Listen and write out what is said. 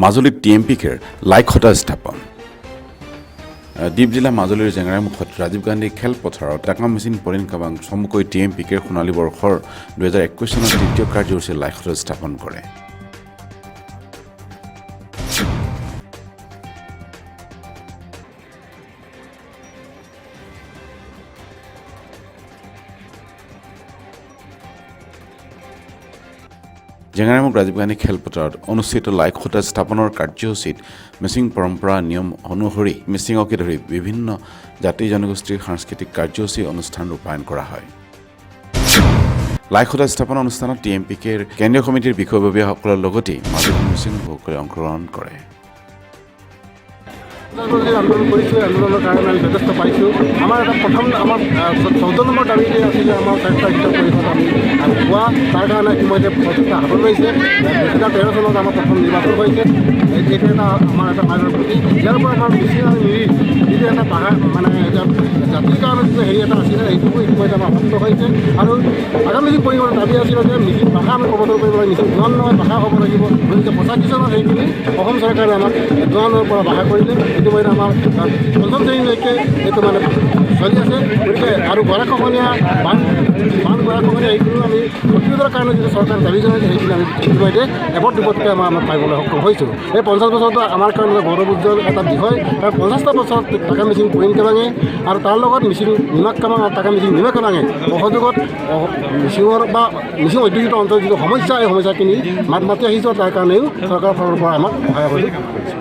মাজুলীত টিএমপিকেৰ লাইখটা স্থাপন দ্বীপ জিলা মাজুলীৰ জেংৰাইমুখত ৰাজীৱ গান্ধী খেলপথাৰত টাকা মেচিন পৰেন কাবাং চমুকৈ টিএমপিকেৰ সোণালী বৰ্ষৰ 2021 চনৰ তৃতীয় কাৰ্যসূচীৰ লাইখটা স্থাপন কৰে। জেংৰাইমুখ ৰাজীৱ গান্ধী খেলপথাৰত অনুষ্ঠিত লাইখটা স্থাপনৰ কাৰ্যসূচীত মিচিং পৰম্পৰা নিয়ম অনুসৰি মিচিঙকে ধৰি বিভিন্ন জাতি জনগোষ্ঠীৰ সাংস্কৃতিক কাৰ্যসূচী অনুষ্ঠান ৰূপায়ণ কৰা হয়। লাইখটা স্থাপন অনুষ্ঠানত টিএমপিকেৰ কেন্দ্ৰীয় সমিতিৰ বিষয়ববীয়াসকলৰ লগতে মাজুলী মিচিং লোকসকলে অংশগ্ৰহণ কৰে। আন্দোলন কৰিছোঁ, আন্দোলনৰ কাৰণে আমি যথেষ্ট পাইছোঁ। আমাৰ এটা প্ৰথম আমাৰ 14 নম্বৰ দাবী যে আছিলে আমাৰ স্বাস্থ্য পৰিষদ আমি পোৱা, তাৰ কাৰণে ইতিমধ্যে প্ৰচেষ্টা হাতত লৈছে। 2013 চনত আমাৰ প্ৰথম নিৰ্বাচন হৈছে। এইটো এটা আমাৰ এটা মাইনৰ প্ৰতি ইয়াৰ পৰা আমাৰ মিচিং আৰু মিৰি যিটো এটা ভাষা মানে এটা জাতিৰ কাৰণে যিটো হেৰি এটা আছিলে সেইটো ইতিমধ্যে আমাৰ সমাপ্ত হৈছে। আৰু আগামী যি পৰিমাণৰ দাবী আছিলে যে মিচিং ভাষা আমি প্ৰৱৰ্তন কৰিব লাগে, মিচিং জোৱান নহয় ভাষা হ'ব লাগিব। 1985 চনত সেইখিনি অসম চৰকাৰে আমাক জোৱানৰ পৰা ভাষা কৰিলে। ইতিমধ্যে আমাৰ 5ম শ্ৰেণীলৈকে এইটো মানে চলি আছে। গতিকে আৰু গৰাখহনীয়া বান গৰাখহনীয়া এইখিনি আমি প্ৰতিৰোধৰ কাৰণে যিটো চৰকাৰে দাবী জনাইছে সেইখিনি আমি ইতিমধ্যে এপদ দুপদকৈ আমাৰ পাইবলৈ সক্ষম হৈছোঁ। এই 50 বছৰটো আমাৰ কাৰণে গৌৰৱ উজ্জ্বল এটা বিষয়। কাৰণ 50টা বছৰত টাকা মিচিং পইন কাবাঙে আৰু তাৰ লগত মিচিং নিমাক কাবাং আৰু টাকা মিচিং নিমাক কাবাঙে সহযোগত মিচিঙৰ বা মিচিং অধ্যুষিত অঞ্চলৰ যিটো সমস্যা এই সমস্যাখিনি মাত মাতি আহিছোঁ। তাৰ কাৰণেও চৰকাৰৰ ফালৰ পৰা আমাক সহায় কৰিছে।